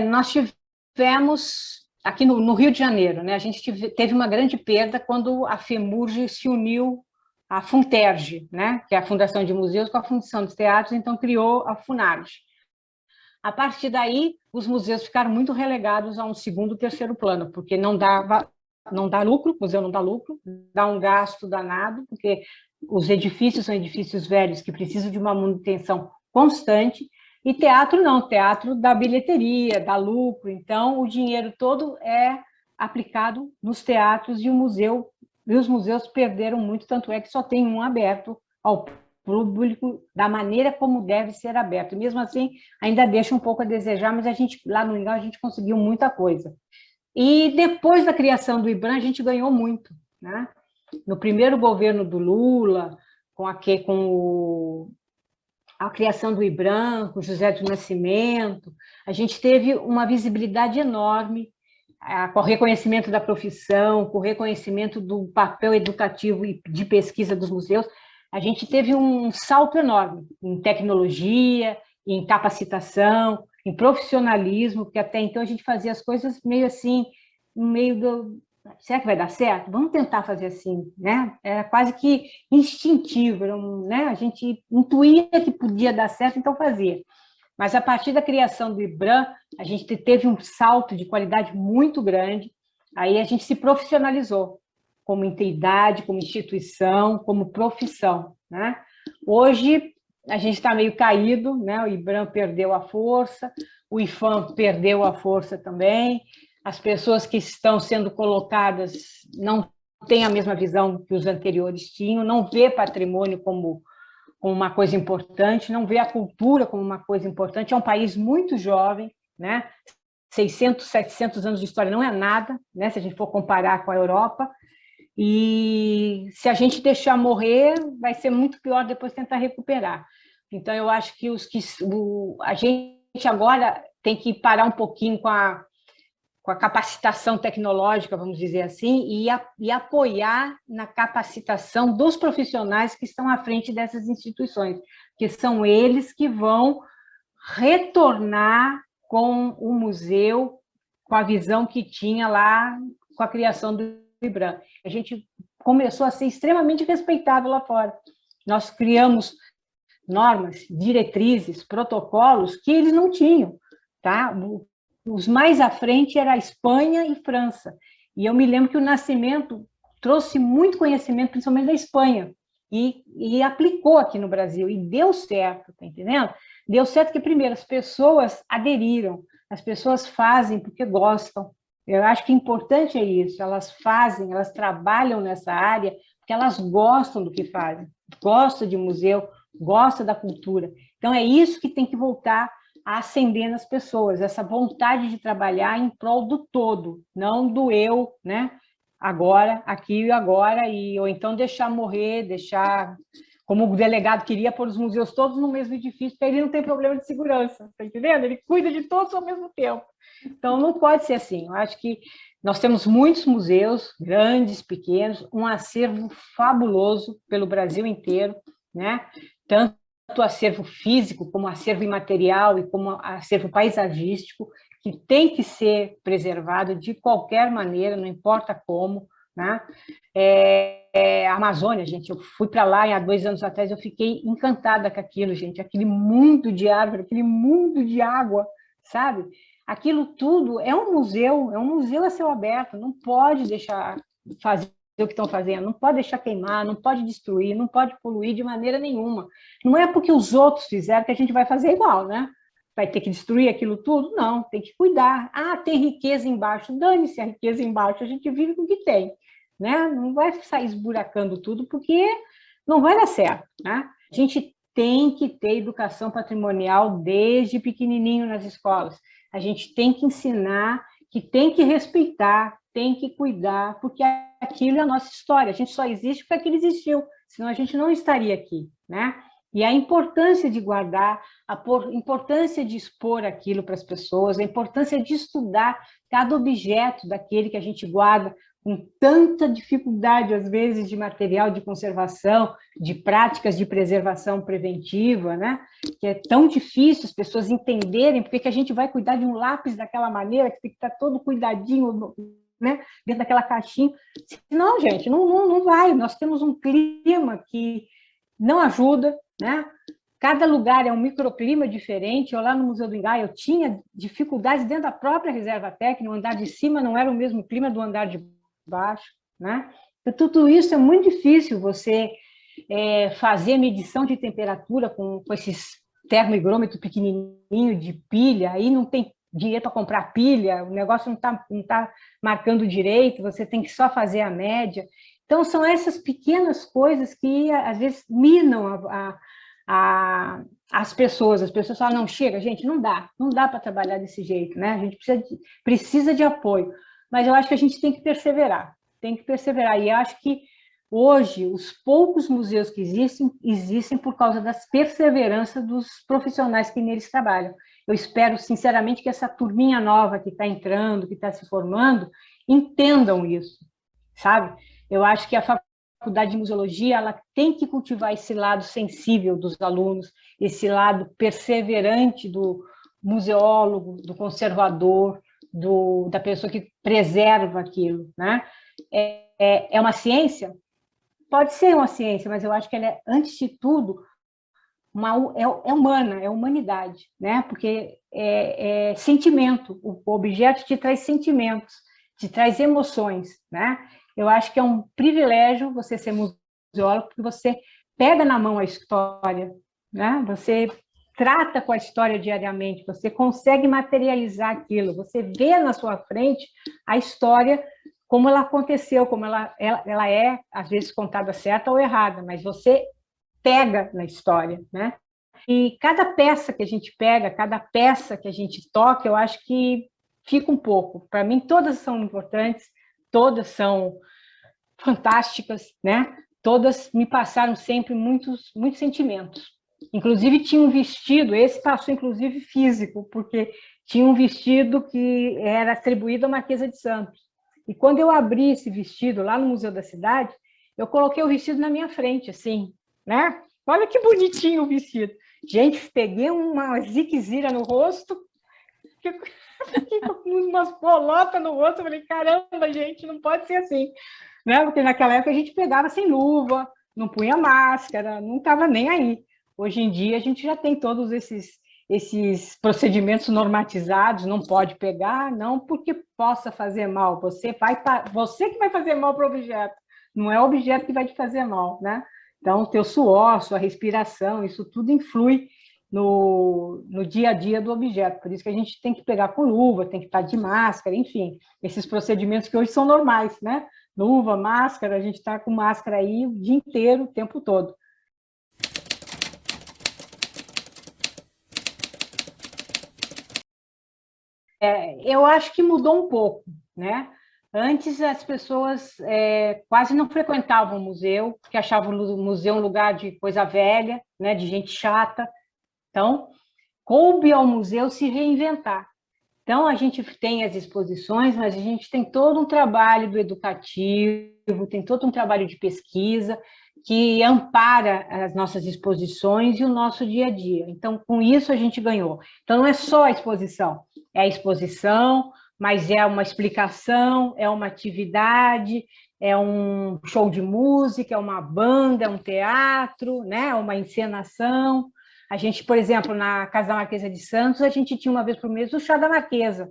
Nós tivemos aqui no Rio de Janeiro, né? A gente teve uma grande perda quando a FEMURG se uniu à FUNTERJ, né? Que é a Fundação de Museus com a Fundação dos Teatros, então criou a FUNARJ. A partir daí, os museus ficaram muito relegados a um segundo, terceiro plano, porque não dá lucro, o museu não dá lucro, dá um gasto danado, porque os edifícios são edifícios velhos que precisam de uma manutenção constante, e teatro não, teatro dá bilheteria, dá lucro, então o dinheiro todo é aplicado nos teatros e os museus perderam muito, tanto é que só tem um aberto ao público da maneira como deve ser aberto. Mesmo assim, ainda deixa um pouco a desejar, mas lá no Legal a gente conseguiu muita coisa. E depois da criação do IBRAM, a gente ganhou muito, né? No primeiro governo do Lula, com a criação do IBRAM, com José do Nascimento, a gente teve uma visibilidade enorme, com o reconhecimento da profissão, com o reconhecimento do papel educativo e de pesquisa dos museus. A gente teve um salto enorme em tecnologia, em capacitação, em profissionalismo, porque até então a gente fazia as coisas meio assim, no meio do... Será que vai dar certo? Vamos tentar fazer assim, né? Era quase que instintivo, né? A gente intuía que podia dar certo, então fazia. Mas a partir da criação do IBRAM, a gente teve um salto de qualidade muito grande, aí a gente se profissionalizou como entidade, como instituição, como profissão, né? Hoje a gente está meio caído, né? O IBRAM perdeu a força, o IFAM perdeu a força também, as pessoas que estão sendo colocadas não têm a mesma visão que os anteriores tinham, não vê patrimônio como uma coisa importante, não vê a cultura como uma coisa importante. É um país muito jovem, né? 600, 700 anos de história não é nada, né? Se a gente for comparar com a Europa, e se a gente deixar morrer, vai ser muito pior depois tentar recuperar. Então, eu acho que a gente agora tem que parar um pouquinho com a capacitação tecnológica, vamos dizer assim, e apoiar na capacitação dos profissionais que estão à frente dessas instituições, que são eles que vão retornar com o museu, com a visão que tinha lá com a criação do IBRAM. A gente começou a ser extremamente respeitado lá fora. Nós criamos normas, diretrizes, protocolos que eles não tinham, tá? Os mais à frente era a Espanha e França. E eu me lembro que o Nascimento trouxe muito conhecimento, principalmente da Espanha, e aplicou aqui no Brasil, e deu certo, tá entendendo? Deu certo que, primeiro, as pessoas aderiram, as pessoas fazem porque gostam. Eu acho que importante é isso, elas fazem, elas trabalham nessa área porque elas gostam do que fazem, gostam de museu, gostam da cultura. Então, é isso que tem que voltar a acender nas pessoas, essa vontade de trabalhar em prol do todo, não do eu, né? Agora, aqui e agora, ou então deixar morrer, deixar, como o delegado queria, pôr os museus todos no mesmo edifício, porque ele não tem problema de segurança, tá entendendo? Ele cuida de todos ao mesmo tempo. Então, não pode ser assim. Eu acho que nós temos muitos museus, grandes, pequenos, um acervo fabuloso pelo Brasil inteiro, né? Tanto acervo físico, como acervo imaterial e como acervo paisagístico, que tem que ser preservado de qualquer maneira, não importa como, né? A Amazônia, gente, eu fui para lá há 2 anos atrás, eu fiquei encantada com aquilo, gente, aquele mundo de árvore, aquele mundo de água, sabe? Aquilo tudo é um museu a céu aberto, não pode deixar fazer o que estão fazendo, não pode deixar queimar, não pode destruir, não pode poluir de maneira nenhuma. Não é porque os outros fizeram que a gente vai fazer igual, né? Vai ter que destruir aquilo tudo? Não, tem que cuidar. Ah, tem riqueza embaixo, dane-se a riqueza embaixo, a gente vive com o que tem. né? Não vai sair esburacando tudo, porque não vai dar certo, né? A gente tem que ter educação patrimonial desde pequenininho nas escolas. A gente tem que ensinar que tem que respeitar, tem que cuidar, porque aquilo é a nossa história. A gente só existe porque aquilo existiu, senão a gente não estaria aqui, né? E a importância de guardar, a importância de expor aquilo para as pessoas, a importância de estudar cada objeto daquele que a gente guarda, com tanta dificuldade, às vezes, de material de conservação, de práticas de preservação preventiva, né? Que é tão difícil as pessoas entenderem porque que a gente vai cuidar de um lápis daquela maneira, que tem que estar todo cuidadinho, né? Dentro daquela caixinha. Não, gente, não vai. Nós temos um clima que não ajuda, né? Cada lugar é um microclima diferente. Eu lá no Museu do Ingá, eu tinha dificuldades dentro da própria reserva técnica, no andar de cima não era o mesmo clima do andar de baixo, né? Então, tudo isso é muito difícil você fazer medição de temperatura com esses termohigrômetros pequenininho de pilha, aí não tem dinheiro para comprar pilha, o negócio não tá marcando direito, você tem que só fazer a média. Então, são essas pequenas coisas que, às vezes, minam as pessoas. As pessoas falam, não, chega, gente, não dá para trabalhar desse jeito, né? A gente precisa de apoio. Mas eu acho que a gente tem que perseverar. E eu acho que hoje, os poucos museus que existem por causa das perseveranças dos profissionais que neles trabalham. Eu espero, sinceramente, que essa turminha nova que está entrando, que está se formando, entendam isso, sabe? Eu acho que a faculdade de museologia ela tem que cultivar esse lado sensível dos alunos, esse lado perseverante do museólogo, do conservador, da pessoa que preserva aquilo, né? É uma ciência? Pode ser uma ciência, mas eu acho que ela é, antes de tudo, humana, é humanidade, né? Porque é sentimento, o objeto te traz sentimentos, te traz emoções, né? Eu acho que é um privilégio você ser museólogo, porque você pega na mão a história, né? Você trata com a história diariamente, você consegue materializar aquilo, você vê na sua frente a história como ela aconteceu, como ela é, às vezes, contada certa ou errada, mas você pega na história, né? E cada peça que a gente pega, cada peça que a gente toca, eu acho que fica um pouco. Para mim, todas são importantes, todas são fantásticas, né? Todas me passaram sempre muitos sentimentos. Inclusive, tinha um vestido, esse passou, inclusive, físico, porque tinha um vestido que era atribuído à Marquesa de Santos. E quando eu abri esse vestido lá no Museu da Cidade, eu coloquei o vestido na minha frente, assim, né? Olha que bonitinho o vestido. Gente, peguei uma ziquezira no rosto, fiquei com umas bolotas no rosto, falei, caramba, gente, não pode ser assim. Né? Porque naquela época a gente pegava sem luva, não punha máscara, não estava nem aí. Hoje em dia a gente já tem todos esses procedimentos normatizados, não pode pegar, não porque possa fazer mal, você que vai fazer mal para o objeto, não é o objeto que vai te fazer mal, né? Então, o teu suor, sua respiração, isso tudo influi no dia a dia do objeto. Por isso que a gente tem que pegar com luva, tem que estar de máscara, enfim, esses procedimentos que hoje são normais, né? Luva, máscara, a gente está com máscara aí o dia inteiro, o tempo todo. Eu acho que mudou um pouco, né? Antes as pessoas quase não frequentavam o museu, porque achavam o museu um lugar de coisa velha, né? De gente chata. Então, coube ao museu se reinventar. Então, a gente tem as exposições, mas a gente tem todo um trabalho do educativo, tem todo um trabalho de pesquisa que ampara as nossas exposições e o nosso dia a dia. Então, com isso, a gente ganhou. Então, não é só a exposição, é a exposição, mas é uma explicação, é uma atividade, é um show de música, é uma banda, é um teatro, né? É uma encenação. A gente, por exemplo, na Casa da Marquesa de Santos, a gente tinha uma vez por mês o chá da Marquesa,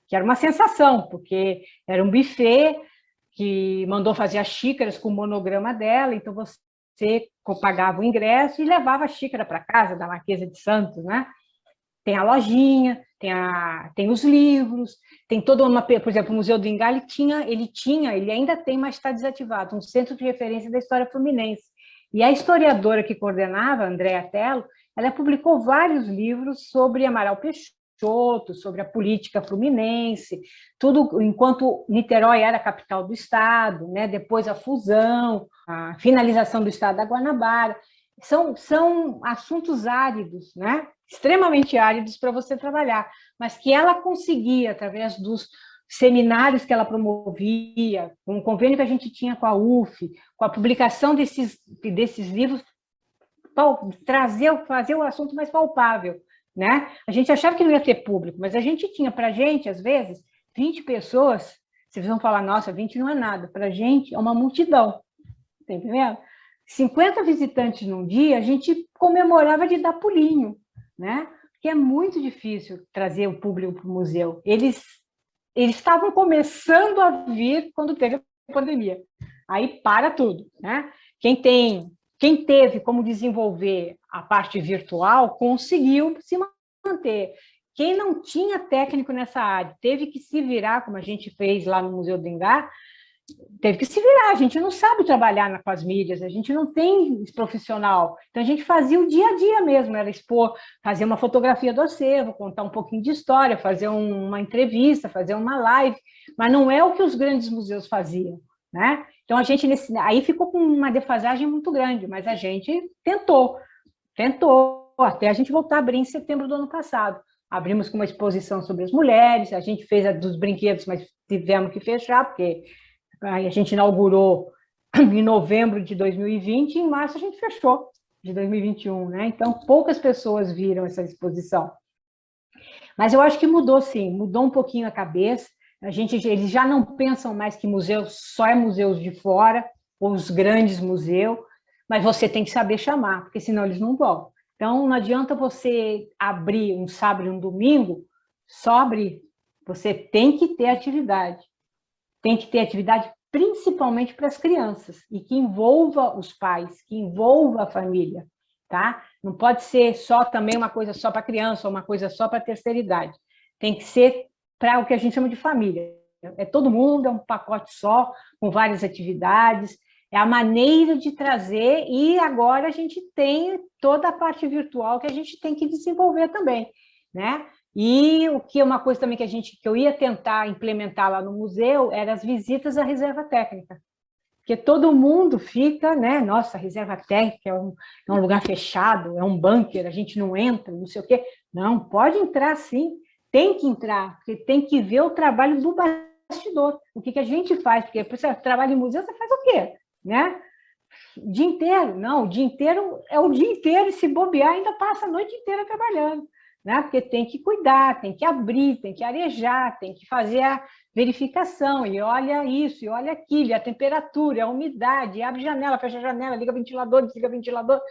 que era uma sensação, porque era um buffet que mandou fazer as xícaras com o monograma dela, então você pagava o ingresso e levava a xícara para casa da Marquesa de Santos, né? tem a lojinha, tem os livros, tem toda uma... Por exemplo, o Museu do Ingá, ele ainda tem, mas está desativado, um centro de referência da história fluminense. E a historiadora que coordenava, Andréa Tello, ela publicou vários livros sobre Amaral Peixoto, sobre a política fluminense, tudo enquanto Niterói era a capital do estado, né? Depois a fusão, a finalização do estado da Guanabara. São assuntos áridos, né? Extremamente áridos para você trabalhar, mas que ela conseguia, através dos seminários que ela promovia, com o convênio que a gente tinha com a UF, com a publicação desses livros, fazer o assunto mais palpável, né? A gente achava que não ia ter público, mas a gente tinha para a gente, às vezes, 20 pessoas, vocês vão falar, nossa, 20 não é nada, para a gente é uma multidão, tá entendendo? 50 visitantes num dia, a gente comemorava de dar pulinho, né? Porque é muito difícil trazer o público para o museu. Eles estavam começando a vir quando teve a pandemia. Aí para tudo, né? Quem teve como desenvolver a parte virtual conseguiu se manter. Quem não tinha técnico nessa área, teve que se virar, como a gente fez lá no Museu do Ingá, teve que se virar, a gente não sabe trabalhar com as mídias, a gente não tem profissional, então a gente fazia o dia a dia mesmo, era expor, fazer uma fotografia do acervo, contar um pouquinho de história, fazer uma entrevista, fazer uma live, mas não é o que os grandes museus faziam, né? Então a gente, aí ficou com uma defasagem muito grande, mas a gente tentou, até a gente voltar a abrir em setembro do ano passado. Abrimos com uma exposição sobre as mulheres, a gente fez a dos brinquedos, mas tivemos que fechar, porque a gente inaugurou em novembro de 2020 e em março a gente fechou, de 2021, né? Então, poucas pessoas viram essa exposição. Mas eu acho que mudou, sim, mudou um pouquinho a cabeça. Eles já não pensam mais que museu só é museus de fora, ou os grandes museus, mas você tem que saber chamar, porque senão eles não vão. Então, não adianta você abrir um sábado e um domingo, só abrir. Você tem que ter atividade. Tem que ter atividade principalmente para as crianças, e que envolva os pais, que envolva a família, tá? Não pode ser só também uma coisa só para criança, ou uma coisa só para a terceira idade. Tem que ser para o que a gente chama de família. É todo mundo, é um pacote só, com várias atividades, é a maneira de trazer, e agora a gente tem toda a parte virtual que a gente tem que desenvolver também, né? E o que é uma coisa também que eu ia tentar implementar lá no museu era as visitas à reserva técnica, porque todo mundo fica, né? Nossa, a reserva técnica é um lugar fechado, é um bunker, a gente não entra, não sei o quê. Não, pode entrar sim, tem que entrar, porque tem que ver o trabalho do bastidor, o que a gente faz, porque você trabalha em museu, você faz o quê? Né? O dia inteiro? Não, o dia inteiro é o dia inteiro, e se bobear, ainda passa a noite inteira trabalhando, né? Porque tem que cuidar, tem que abrir, tem que arejar, tem que fazer a verificação, e olha isso, e olha aquilo, e a temperatura, a umidade, abre janela, fecha janela, liga ventilador, desliga ventilador.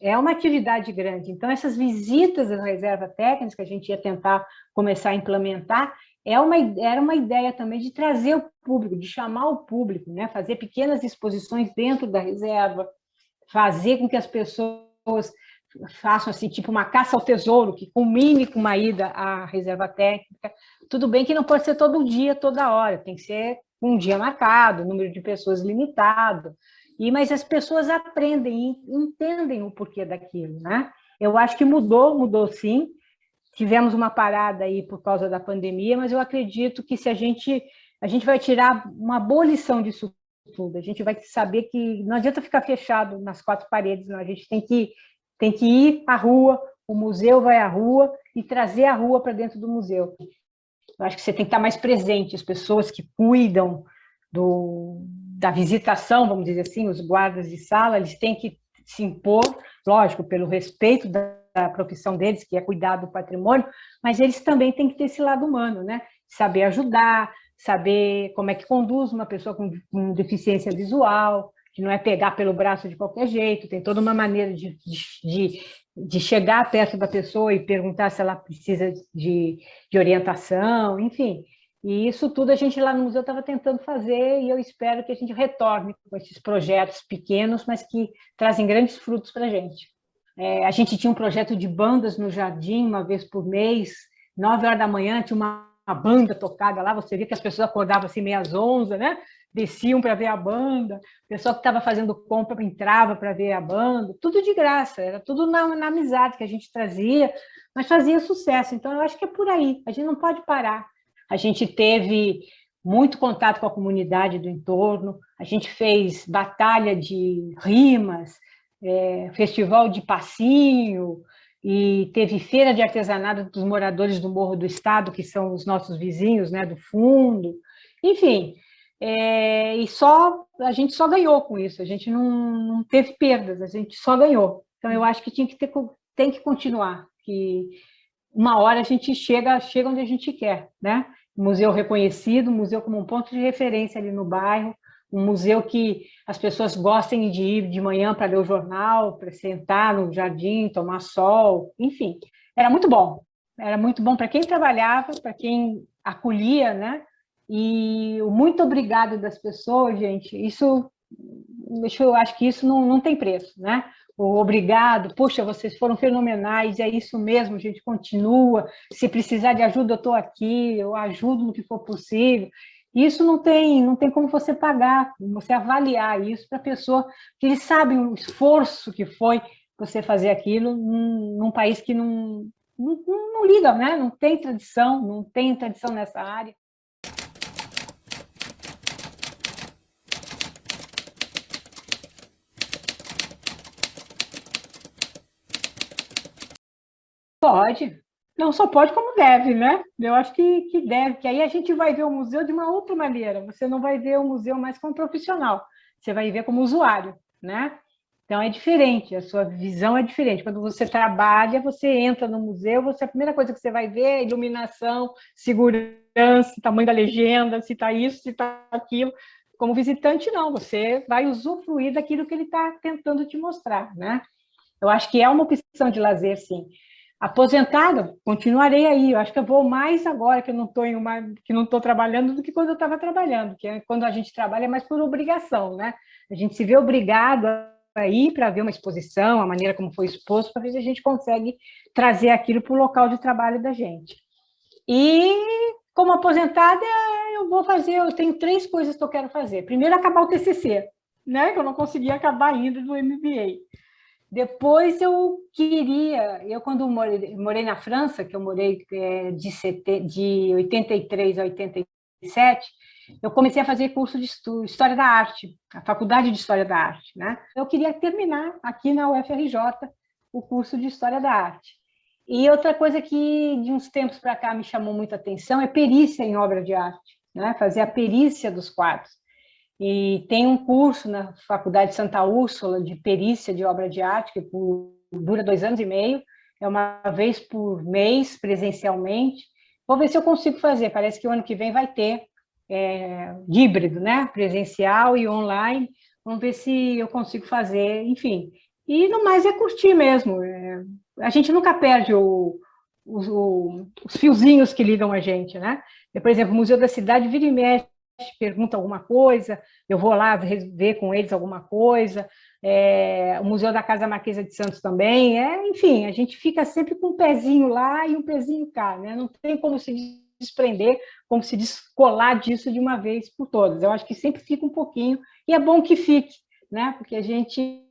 É uma atividade grande. Então, essas visitas às reservas técnicas que a gente ia tentar começar a implementar, era uma ideia também de trazer o público, de chamar o público, né? Fazer pequenas exposições dentro da reserva, fazer com que as pessoas façam assim, tipo uma caça ao tesouro, que culmine com uma ida à reserva técnica. Tudo bem que não pode ser todo dia, toda hora, tem que ser um dia marcado, número de pessoas limitado, mas as pessoas aprendem e entendem o porquê daquilo, né? Eu acho que mudou sim. Tivemos uma parada aí por causa da pandemia, mas eu acredito que se a gente vai tirar uma boa lição disso tudo, a gente vai saber que não adianta ficar fechado nas quatro paredes, não, a gente tem que ir à rua, o museu vai à rua e trazer a rua para dentro do museu. Eu acho que você tem que estar mais presente, as pessoas que cuidam da visitação, vamos dizer assim, os guardas de sala, eles têm que se impor, lógico, pelo respeito da profissão deles, que é cuidar do patrimônio, mas eles também têm que ter esse lado humano, né? Saber ajudar, saber como é que conduz uma pessoa com deficiência visual, que não é pegar pelo braço de qualquer jeito, tem toda uma maneira de chegar perto da pessoa e perguntar se ela precisa de orientação, enfim. E isso tudo a gente lá no museu estava tentando fazer, e eu espero que a gente retorne com esses projetos pequenos, mas que trazem grandes frutos para a gente. A gente tinha um projeto de bandas no jardim, uma vez por mês, 9 horas da manhã, tinha uma banda tocada lá, você via que as pessoas acordavam assim meio às 11, né? Desciam para ver a banda, o pessoal que estava fazendo compra entrava para ver a banda, tudo de graça, era tudo na amizade que a gente trazia, mas fazia sucesso. Então, eu acho que é por aí, a gente não pode parar. A gente teve muito contato com a comunidade do entorno, a gente fez batalha de rimas, festival de passinho, e teve feira de artesanato dos moradores do Morro do Estado, que são os nossos vizinhos, né, do fundo. Enfim, e a gente só ganhou com isso, a gente não teve perdas, a gente só ganhou. Então, eu acho que tem que continuar, que uma hora a gente chega onde a gente quer, né? Museu reconhecido, museu como um ponto de referência ali no bairro, um museu que as pessoas gostem de ir de manhã para ler o jornal, para sentar no jardim, tomar sol, enfim. Era muito bom para quem trabalhava, para quem acolhia, né? E o muito obrigado das pessoas, gente, eu acho que isso não tem preço, né? O obrigado, poxa, vocês foram fenomenais, é isso mesmo, a gente continua, se precisar de ajuda, eu estou aqui, eu ajudo no que for possível. Isso não tem como você pagar, você avaliar isso para a pessoa, que eles sabem o esforço que foi você fazer aquilo num país que não liga, né? Não tem tradição nessa área. Pode. Não só pode, como deve, né? Eu acho que deve, que aí a gente vai ver o museu de uma outra maneira. Você não vai ver o museu mais como profissional, você vai ver como usuário, né? Então é diferente, a sua visão é diferente. Quando você trabalha, você entra no museu, a primeira coisa que você vai ver é iluminação, segurança, tamanho da legenda, se está isso, se está aquilo. Como visitante, não, você vai usufruir daquilo que ele está tentando te mostrar, né? Eu acho que é uma opção de lazer, sim. Aposentada, continuarei aí. Eu acho que eu vou mais agora que eu não estou trabalhando do que quando eu estava trabalhando, que quando a gente trabalha é mais por obrigação, né? A gente se vê obrigado a ir para ver uma exposição, a maneira como foi exposto, para ver se a gente consegue trazer aquilo para o local de trabalho da gente. E como aposentada, eu tenho 3 coisas que eu quero fazer. Primeiro, acabar o TCC, né? Que eu não consegui acabar ainda do MBA. Depois eu quando morei na França, que eu morei de 83 a 87, eu comecei a fazer curso de História da Arte, a Faculdade de História da Arte, né? Eu queria terminar aqui na UFRJ o curso de História da Arte. E outra coisa que de uns tempos para cá me chamou muita atenção é perícia em obra de arte, né? Fazer a perícia dos quadros. E tem um curso na Faculdade de Santa Úrsula de perícia de obra de arte, que dura 2 anos e meio, é uma vez por mês, presencialmente. Vou ver se eu consigo fazer, parece que o ano que vem vai ter híbrido, né? Presencial e online. Vamos ver se eu consigo fazer, enfim. E no mais é curtir mesmo. A gente nunca perde os fiozinhos que ligam a gente, né? Por exemplo, o Museu da Cidade vira e mexe, pergunta alguma coisa, eu vou lá ver com eles alguma coisa, o Museu da Casa Marquesa de Santos também, enfim, a gente fica sempre com um pezinho lá e um pezinho cá, né? Não tem como se desprender, como se descolar disso de uma vez por todas. Eu acho que sempre fica um pouquinho, e é bom que fique, né? Porque a gente,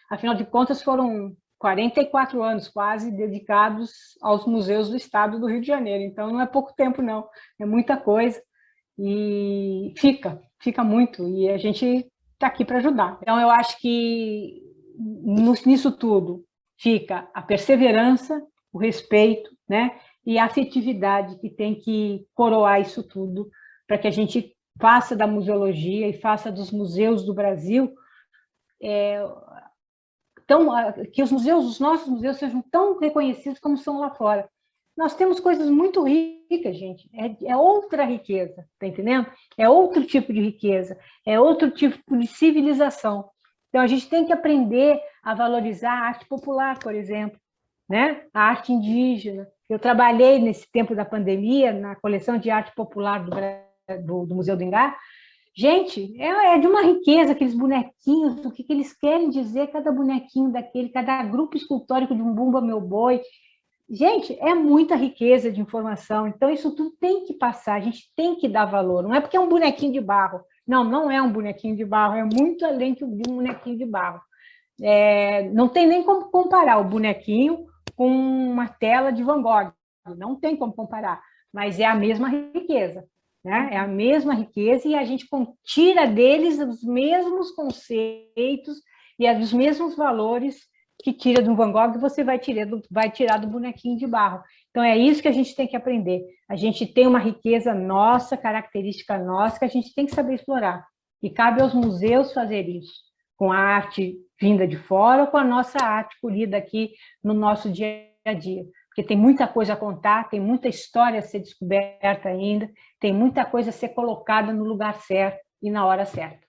afinal de contas, foram 44 anos quase dedicados aos museus do estado do Rio de Janeiro, então não é pouco tempo, não, é muita coisa. E fica muito, e a gente está aqui para ajudar. Então, eu acho que nisso tudo fica a perseverança, o respeito, né? E a afetividade que tem que coroar isso tudo, para que a gente faça da museologia e faça dos museus do Brasil que os nossos museus sejam tão reconhecidos como são lá fora. Nós temos coisas muito ricas, gente. É outra riqueza, tá entendendo? É outro tipo de riqueza, é outro tipo de civilização. Então, a gente tem que aprender a valorizar a arte popular, por exemplo, né? A arte indígena. Eu trabalhei nesse tempo da pandemia na coleção de arte popular do Museu do Ingá, Gente, é de uma riqueza aqueles bonequinhos, o que, que eles querem dizer, cada bonequinho daquele, cada grupo escultórico de um Bumba Meu Boi. Gente, é muita riqueza de informação, então isso tudo tem que passar, a gente tem que dar valor, não é porque é um bonequinho de barro, não, não é um bonequinho de barro, é muito além de um bonequinho de barro. Não tem nem como comparar o bonequinho com uma tela de Van Gogh, não tem como comparar, mas é a mesma riqueza, né? É a mesma riqueza e a gente tira deles os mesmos conceitos e os mesmos valores que tira do Van Gogh, você vai tirar do bonequinho de barro. Então, é isso que a gente tem que aprender. A gente tem uma riqueza nossa, característica nossa, que a gente tem que saber explorar. E cabe aos museus fazer isso, com a arte vinda de fora ou com a nossa arte colhida aqui no nosso dia a dia. Porque tem muita coisa a contar, tem muita história a ser descoberta ainda, tem muita coisa a ser colocada no lugar certo e na hora certa.